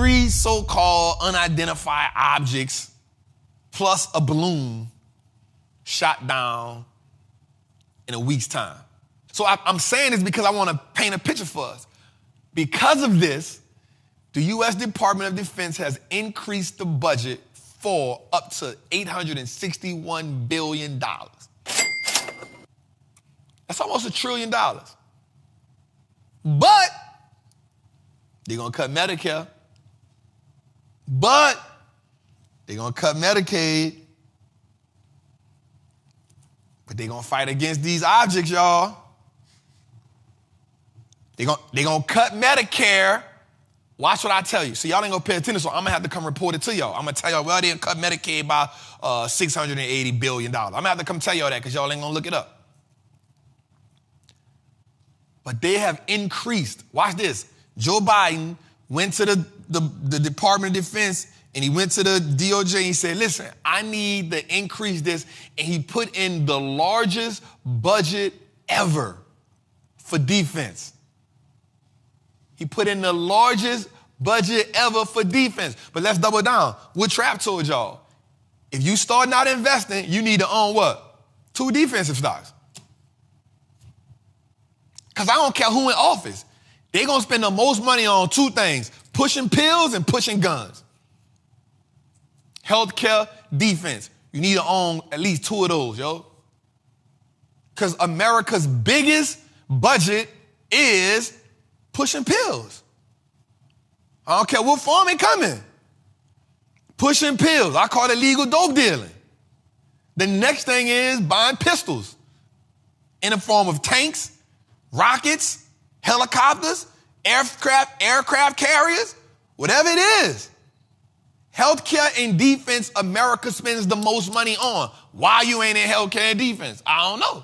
3 so-called unidentified objects plus a balloon shot down in a week's time. So I'm saying this because I want to paint a picture for us. Because of this, the U.S. Department of Defense has increased the budget for up to $861 billion. That's almost $1 trillion. But they're going to cut Medicare. But they're going to cut Medicaid. But they're going to fight against these objects, y'all. They're going to cut Medicare. Watch what I tell you. So y'all ain't going to pay attention, so I'm going to have to come report it to y'all. I'm going to tell y'all, well, they didn't cut Medicaid by $680 billion. I'm going to have to come tell y'all that because y'all ain't going to look it up. But they have increased. Watch this. Joe Biden went to the Department of Defense and he went to the DOJ and he said, listen, I need to increase this. And he put in the largest budget ever for defense. He put in the largest budget ever for defense. But let's double down. What Trap told y'all? If you start not investing, you need to own what? 2 defensive stocks. Because I don't care who in office. They're going to spend the most money on 2 things, pushing pills and pushing guns. Healthcare, defense. You need to own at least 2 of those, yo. Because America's biggest budget is pushing pills. I don't care what form it come in. Pushing pills. I call it legal dope dealing. The next thing is buying pistols in the form of tanks, rockets, helicopters, aircraft carriers, whatever it is. Healthcare and defense, America spends the most money on. Why you ain't in healthcare and defense? I don't know.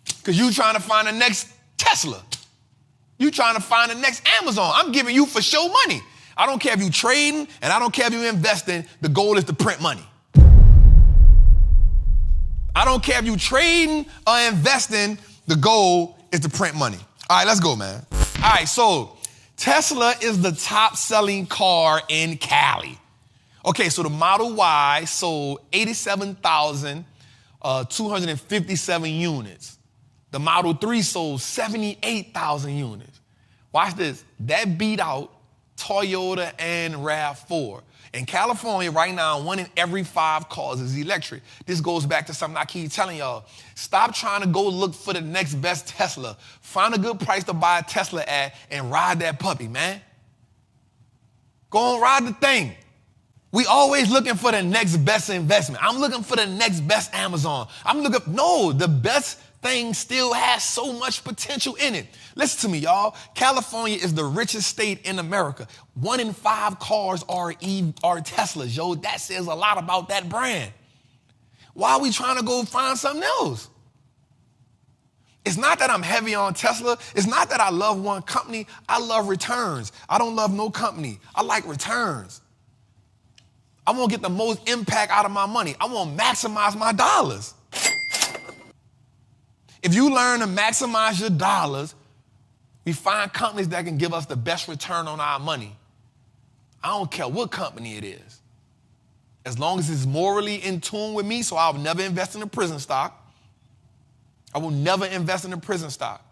Because you trying to find the next Tesla. You trying to find the next Amazon. I'm giving you for show money. I don't care if you trading and I don't care if you investing. The goal is to print money. I don't care if you trading or investing. The goal is to print money. All right, let's go, man. All right, so Tesla is the top-selling car in Cali. Okay, so the Model Y sold 87,257 units. The Model 3 sold 78,000 units. Watch this. That beat out Toyota and RAV4. In California right now, 1 in every 5 cars is electric. This goes back to something I keep telling y'all. Stop trying to go look for the next best Tesla. Find a good price to buy a Tesla at and ride that puppy, man. Go on, ride the thing. We always looking for the next best investment. I'm looking for the next best Amazon. No, the best thing still has so much potential in it. Listen to me, y'all. California is the richest state in America. 1 in 5 cars are Teslas, yo. That says a lot about that brand. Why are we trying to go find something else? It's not that I'm heavy on Tesla. It's not that I love one company. I love returns. I don't love no company. I like returns. I want to get the most impact out of my money. I want to maximize my dollars. If you learn to maximize your dollars, we find companies that can give us the best return on our money. I don't care what company it is. As long as it's morally in tune with me, so I'll never invest in a prison stock. I will never invest in a prison stock.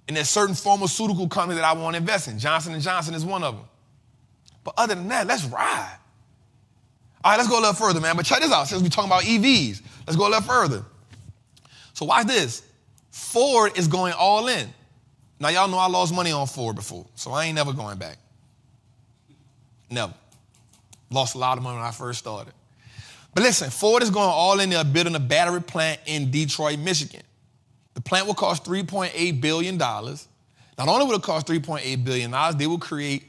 And there's certain pharmaceutical companies that I want to invest in. Johnson & Johnson is one of them. But other than that, let's ride. All right, let's go a little further, man. But check this out. Since we're talking about EVs, let's go a little further. So watch this. Ford is going all in. Now, y'all know I lost money on Ford before, so I ain't never going back. Never. Lost a lot of money when I first started. But listen, Ford is going all in. They're building a battery plant in Detroit, Michigan. The plant will cost $3.8 billion. Not only will it cost $3.8 billion, they will create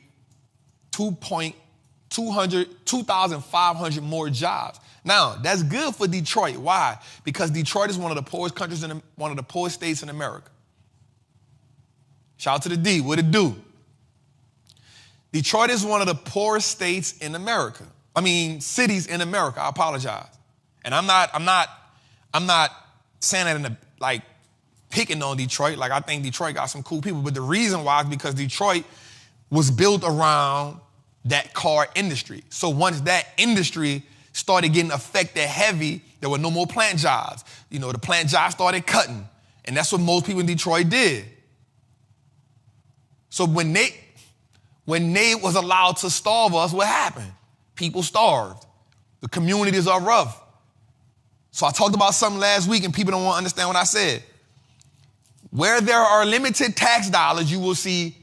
2,500 more jobs. Now, that's good for Detroit. Why? Because Detroit is one of the poorest countries, one of the poorest states in America. Shout out to the D, what it do? Detroit is one of the poorest states in America. Cities in America, I apologize. And I'm not saying that picking on Detroit. I think Detroit got some cool people, but the reason why is because Detroit was built around that car industry. So once that industry started getting affected heavy, there were no more plant jobs. You know, the plant jobs started cutting. And that's what most people in Detroit did. So when they was allowed to starve us, what happened? People starved. The communities are rough. So I talked about something last week and people don't want to understand what I said. Where there are limited tax dollars, you will see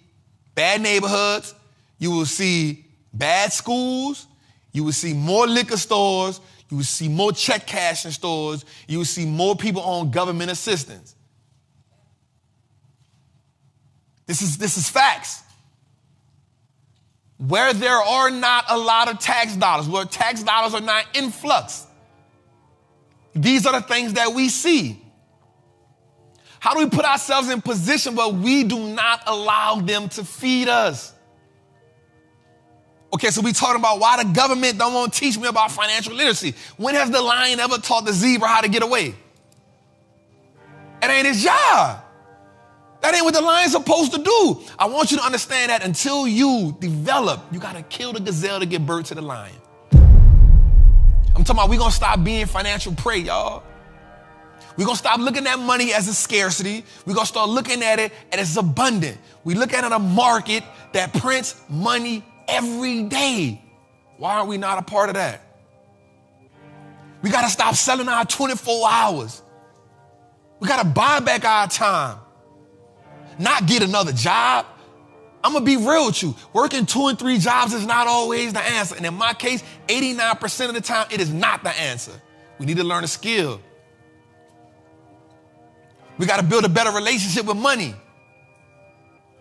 bad neighborhoods, you will see bad schools, you will see more liquor stores, you will see more check cashing stores, you will see more people on government assistance. This is facts. Where there are not a lot of tax dollars, where tax dollars are not in flux, these are the things that we see. How do we put ourselves in position where we do not allow them to feed us? Okay, so we talking about why the government don't want to teach me about financial literacy. When has the lion ever taught the zebra how to get away? It ain't his job. That ain't what the lion's supposed to do. I want you to understand that until you develop, you got to kill the gazelle to give birth to the lion. I'm talking about we're going to stop being financial prey, y'all. We're going to stop looking at money as a scarcity. We're going to start looking at it as abundant. We look at it a market that prints money every day. Why are we not a part of that? We got to stop selling our 24 hours. We got to buy back our time. Not get another job. I'm going to be real with you. Working 2 and 3 jobs is not always the answer. And in my case, 89% of the time, it is not the answer. We need to learn a skill. We got to build a better relationship with money.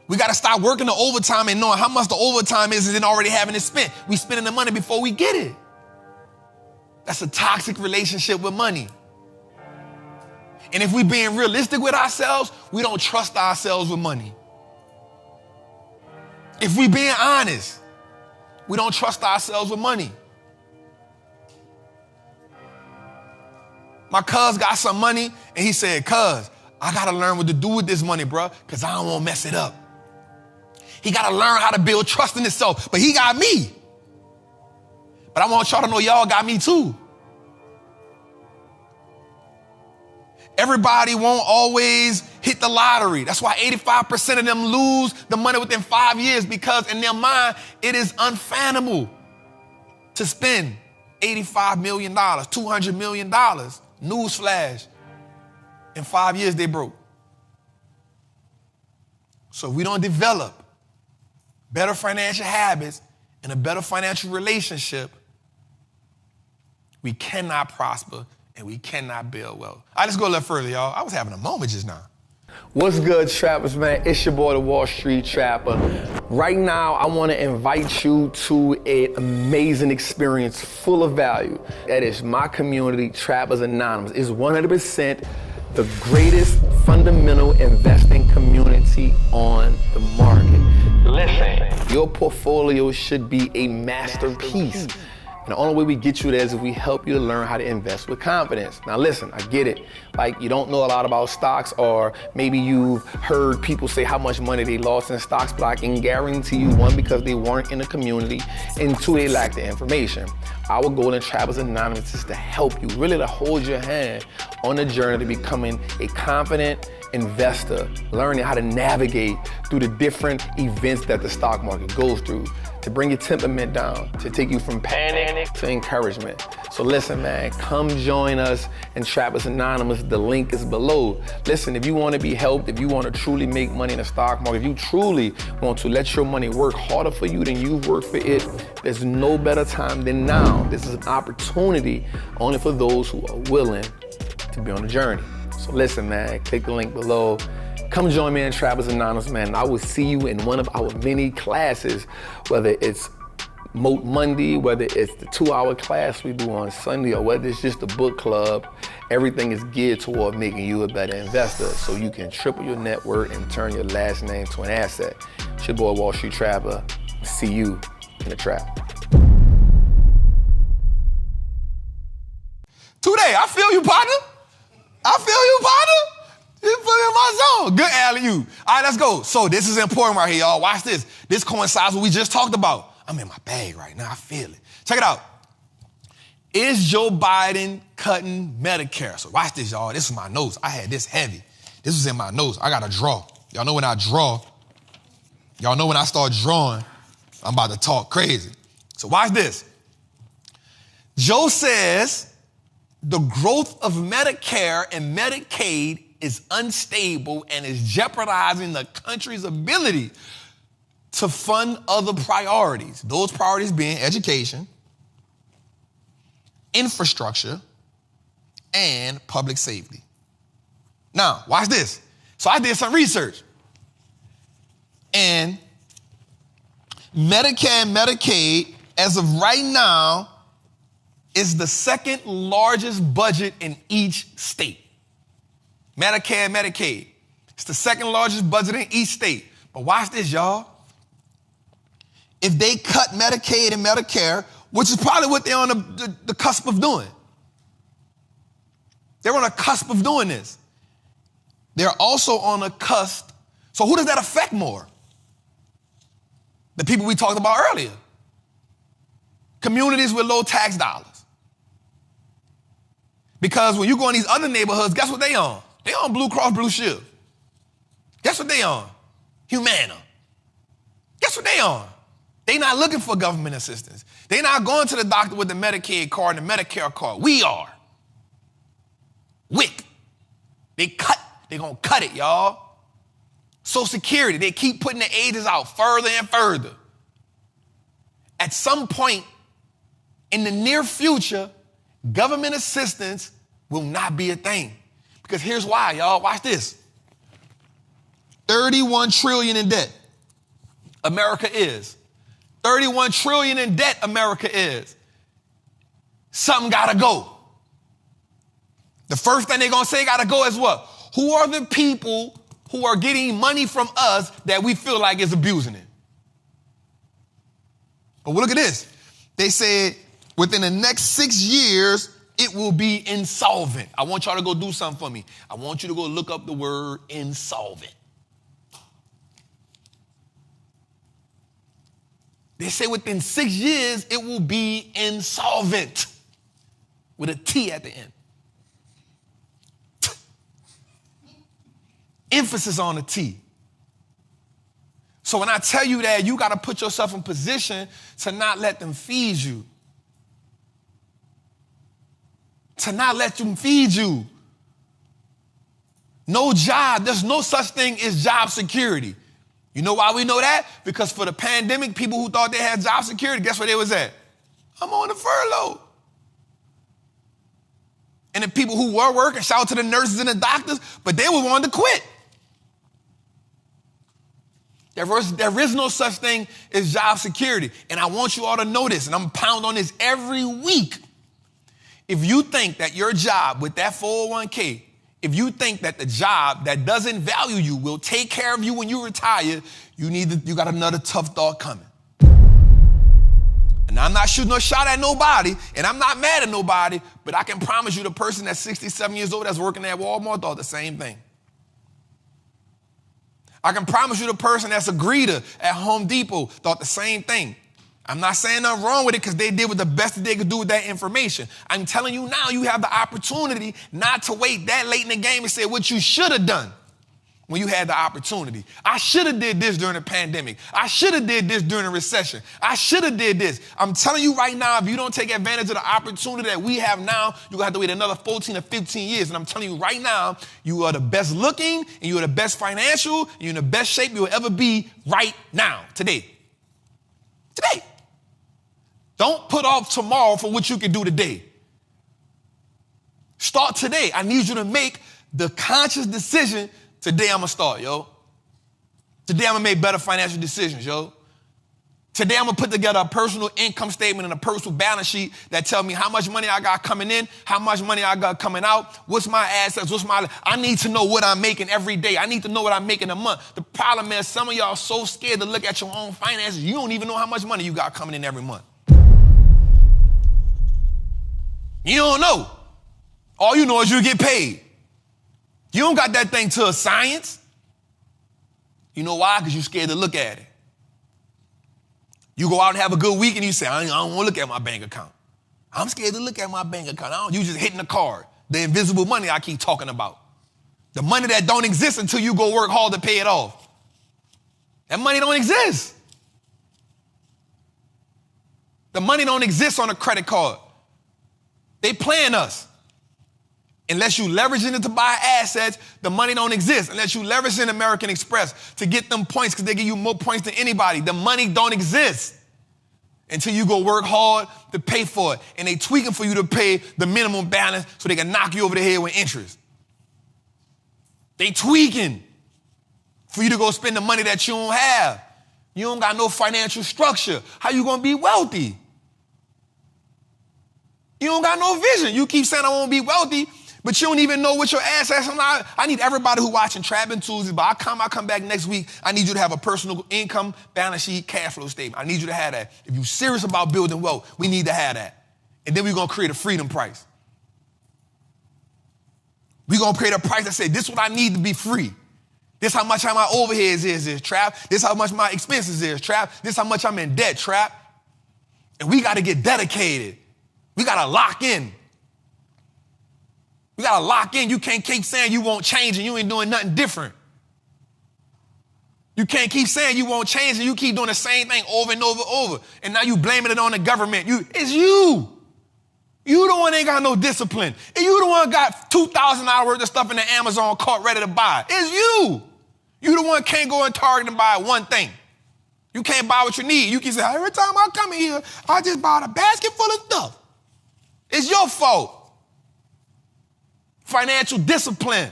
We got to stop working the overtime and knowing how much the overtime is and then already having it spent. We spending the money before we get it. That's a toxic relationship with money. And if we're being realistic with ourselves, we don't trust ourselves with money. If we're being honest, we don't trust ourselves with money. My cuz got some money and he said, cuz, I got to learn what to do with this money, bro, because I don't want to mess it up. He got to learn how to build trust in himself, but he got me. But I want y'all to know y'all got me too. Everybody won't always hit the lottery. That's why 85% of them lose the money within 5 years, because in their mind, it is unfathomable to spend $85 million, $200 million. Newsflash. In 5 years, they broke. So if we don't develop better financial habits and a better financial relationship, we cannot prosper and we cannot build wealth. All right, let's go a little further, y'all. I was having a moment just now. What's good, trappers, man? It's your boy, the Wall Street Trapper. Right now, I want to invite you to an amazing experience full of value. That is my community, Trappers Anonymous. It's 100% the greatest fundamental investing community on the market. Listen, your portfolio should be a masterpiece. And the only way we get you there is if we help you to learn how to invest with confidence. Now listen, I get it. Like, you don't know a lot about stocks, or maybe you've heard people say how much money they lost in stocks, but I can guarantee you, 1, because they weren't in the community, and 2, they lack the information. Our goal in Trappers Anonymous is to help you, really to hold your hand on the journey to becoming a confident investor, learning how to navigate through the different events that the stock market goes through, to bring your temperament down, to take you from panic to encouragement. So listen, man, come join us in Trappers Anonymous. The link is below. Listen, if you want to be helped, if you want to truly make money in the stock market, if you truly want to let your money work harder for you than you've worked for it, there's no better time than now. This is an opportunity only for those who are willing to be on the journey. So listen, man, click the link below. Come join me in Trappers Anonymous, man. I will see you in one of our many classes, whether it's Moat Monday, whether it's the 2-hour class we do on Sunday, or whether it's just a book club. Everything is geared toward making you a better investor so you can triple your net worth and turn your last name to an asset. It's your boy, Wall Street Trapper. See you in the trap. Today, I feel you, partner. I feel you, partner. Just put me in my zone. Good alley-oop. All right, let's go. So this is important right here, y'all. Watch this. This coincides with what we just talked about. I'm in my bag right now. I feel it. Check it out. Is Joe Biden cutting Medicare? So watch this, y'all. This is my notes. I had this heavy. This was in my notes. I got to draw. Y'all know when I draw. Y'all know when I start drawing, I'm about to talk crazy. So watch this. Joe says the growth of Medicare and Medicaid is unstable and is jeopardizing the country's ability to fund other priorities. Those priorities being education, infrastructure, and public safety. Now, watch this. So I did some research. And Medicare and Medicaid, as of right now, is the second largest budget in each state. Medicare and Medicaid. It's the second largest budget in each state. But watch this, y'all. If they cut Medicaid and Medicare, which is probably what they're on the cusp of doing. They're on a cusp of doing this. They're also on a cusp. So who does that affect more? The people we talked about earlier. Communities with low tax dollars. Because when you go in these other neighborhoods, guess what they on? They on Blue Cross Blue Shield. Guess what they on? Humana. Guess what they on? They not looking for government assistance. They not going to the doctor with the Medicaid card and the Medicare card. We are. WIC. They gonna cut it, y'all. Social Security, they keep putting the ages out further and further. At some point in the near future, government assistance will not be a thing. Because here's why, y'all. Watch this. 31 trillion in debt. America is. 31 trillion in debt America is. Something gotta go. The first thing they're gonna say gotta go is what? Who are the people who are getting money from us that we feel like is abusing it? But look at this. They said within the next 6 years, it will be insolvent. I want y'all to go do something for me. I want you to go look up the word insolvent. They say within 6 years, it will be insolvent with a T at the end. Emphasis on the T. So when I tell you that, you got to put yourself in position to not let them feed you. To not let them feed you. No job. There's no such thing as job security. You know why we know that? Because for the pandemic, people who thought they had job security, guess where they was at? I'm on the furlough. And the people who were working, shout out to the nurses and the doctors, but they were wanting to quit. There is no such thing as job security. And I want you all to know this, and I'm pounding on this every week. If you think that your job with that 401k, if you think that the job that doesn't value you will take care of you when you retire, you got another tough thought coming. And I'm not shooting a shot at nobody, and I'm not mad at nobody, but I can promise you the person that's 67 years old that's working at Walmart thought the same thing. I can promise you the person that's a greeter at Home Depot thought the same thing. I'm not saying nothing wrong with it because they did what the best that they could do with that information. I'm telling you now, you have the opportunity not to wait that late in the game and say what you should have done when you had the opportunity. I should have did this during the pandemic. I should have did this during the recession. I should have did this. I'm telling you right now, if you don't take advantage of the opportunity that we have now, you're going to have to wait another 14 or 15 years. And I'm telling you right now, you are the best looking and you are the best financial and you're in the best shape you will ever be right now, today. Today. Don't put off tomorrow for what you can do today. Start today. I need you to make the conscious decision. Today I'm going to start, yo. Today I'm going to make better financial decisions, yo. Today I'm going to put together a personal income statement and a personal balance sheet that tell me how much money I got coming in, how much money I got coming out, what's my assets, I need to know what I'm making every day. I need to know what I'm making a month. The problem is some of y'all are so scared to look at your own finances, you don't even know how much money you got coming in every month. You don't know. All you know is you get paid. You don't got that thing to a science. You know why? Because you're scared to look at it. You go out and have a good week and you say, I don't want to look at my bank account. I'm scared to look at my bank account. You just hitting the card. The invisible money I keep talking about. The money that don't exist until you go work hard to pay it off. That money don't exist. The money don't exist on a credit card. They playing us. Unless you leveraging it to buy assets, the money don't exist. Unless you leverage in American Express to get them points because they give you more points than anybody. The money don't exist until you go work hard to pay for it. And they tweaking for you to pay the minimum balance so they can knock you over the head with interest. They tweaking for you to go spend the money that you don't have. You don't got no financial structure. How you gonna be wealthy? You don't got no vision. You keep saying I want to be wealthy, but you don't even know what your assets are. I need everybody who watching Trappin Tuesday, but I come back next week, I need you to have a personal income, balance sheet, cash flow statement. I need you to have that. If you're serious about building wealth, we need to have that. And then we're going to create a freedom price. We're going to create a price that says, this is what I need to be free. This how much my overheads is, Trap. This how much my expenses is, Trap. This how much I'm in debt, Trap. And we got to get dedicated. We got to lock in. We got to lock in. You can't keep saying you won't change and you ain't doing nothing different. You can't keep saying you won't change and you keep doing the same thing over and over. And now you blaming it on the government. It's you. You the one ain't got no discipline. And you the one got $2,000 worth of stuff in the Amazon cart ready to buy. It's you. You the one can't go in Target and buy one thing. You can't buy what you need. You can say, every time I come in here, I just bought a basket full of stuff. It's your fault. Financial discipline.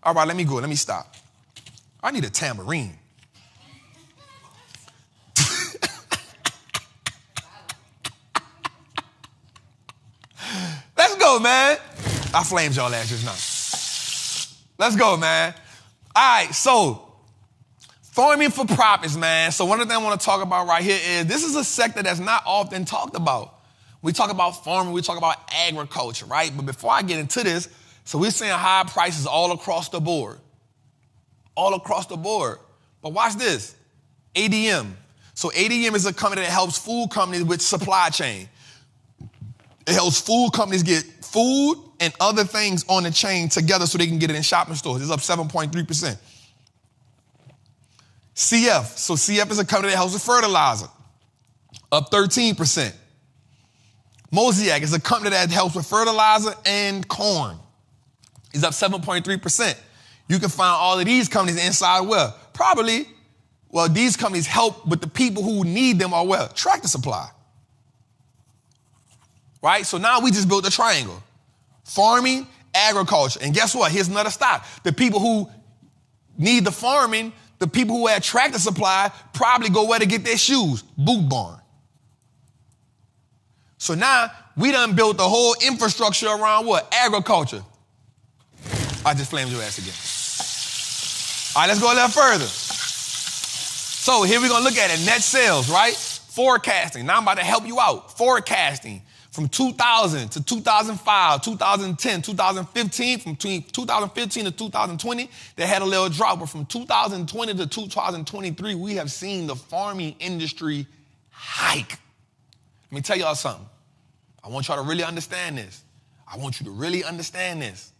All right, let me go. Let me stop. I need a tambourine. Let's go, man. I flamed y'all ass just now. Let's go, man. All right, so farming for profits, man. So one of the things I want to talk about right here is this is a sector that's not often talked about. We talk about farming, we talk about agriculture, right? But before I get into this, so we're seeing high prices all across the board. All across the board. But watch this, ADM. So ADM is a company that helps food companies with supply chain. It helps food companies get food and other things on the chain together so they can get it in shopping stores. It's up 7.3%. CF. So CF is a company that helps with fertilizer. Up 13%. Mosaic is a company that helps with fertilizer and corn. It's up 7.3%. You can find all of these companies inside where? Probably, well, these companies help with the people who need them or well, Tractor Supply. Right? So now we just built a triangle. Farming, agriculture. And guess what? Here's another stop. The people who need the farming, the people who had Tractor Supply probably go where to get their shoes? Boot Barn. So now we done built the whole infrastructure around what? Agriculture. I just flamed your ass again. All right, let's go a little further. So here we're going to look at it. Net sales, right? Forecasting. Now I'm about to help you out. Forecasting. From 2000 to 2005, 2010, 2015, from between 2015 to 2020, they had a little drop. But from 2020 to 2023, we have seen the farming industry hike. Let me tell y'all something. I want y'all to really understand this. I want you to really understand this.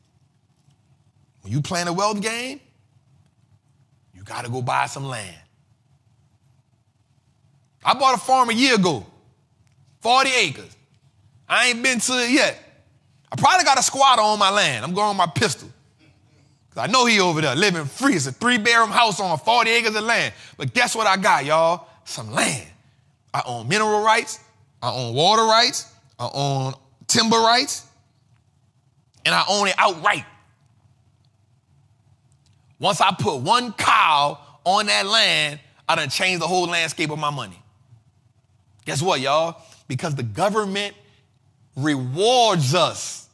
When you playing a wealth game, you got to go buy some land. I bought a farm a year ago, 40 acres. I ain't been to it yet. I probably got a squatter on my land. I'm going on my pistol. Because I know he over there living free. It's a 3-bedroom house on 40 acres of land. But guess what I got, y'all? Some land. I own mineral rights. I own water rights. I own timber rights. And I own it outright. Once I put one cow on that land, I done changed the whole landscape of my money. Guess what, y'all? Because the government rewards us.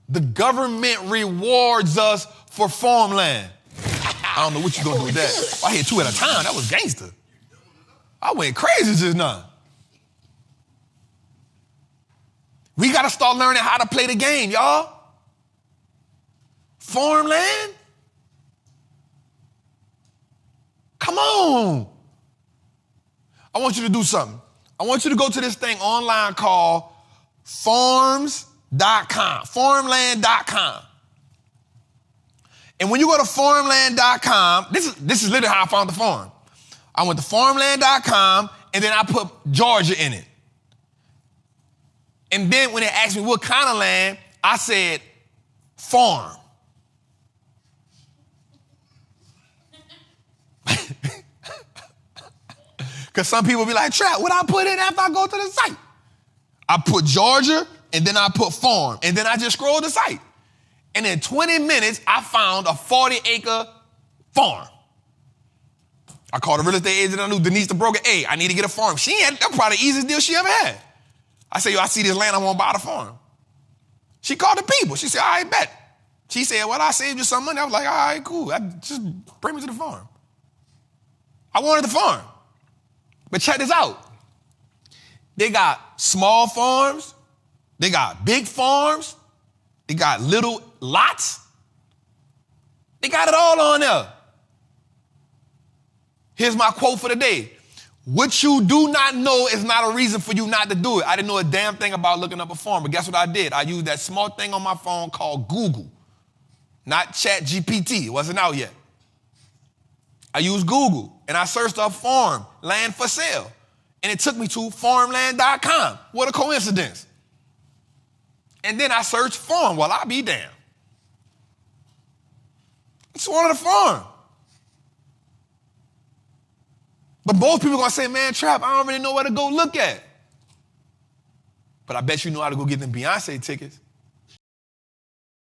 The government rewards us for farmland. I don't know what you're going to do with that. I hit 2 at a time. That was gangster. I went crazy just now. We got to start learning how to play the game, y'all. Farmland? Come on. I want you to do something. I want you to go to this thing online called farmland.com. And when you go to farmland.com, this is literally how I found the farm. I went to farmland.com and then I put Georgia in it. And then when they asked me what kind of land, I said farm. Because some people be like, Trap, what I put in after I go to the site? I put Georgia, and then I put farm, and then I just scrolled the site. And in 20 minutes, I found a 40-acre farm. I called a real estate agent I knew, Denise the broker. Hey, I need to get a farm. That's probably the easiest deal she ever had. I said, yo, I see this land, I want to buy the farm. She called the people. She said, all right, bet. She said, well, I saved you some money. I was like, all right, cool. Just bring me to the farm. I wanted the farm. But check this out. They got small farms. They got big farms. They got little lots. They got it all on there. Here's my quote for the day. What you do not know is not a reason for you not to do it. I didn't know a damn thing about looking up a farm, but guess what I did? I used that small thing on my phone called Google, not ChatGPT. It wasn't out yet. I used Google, and I searched up farm, land for sale, and it took me to farmland.com. What a coincidence. And then I searched farm. Well, I'll be damned. It's one of the farm. But most people are going to say, man, Trap, I don't really know where to go look at. But I bet you know how to go get them Beyonce tickets.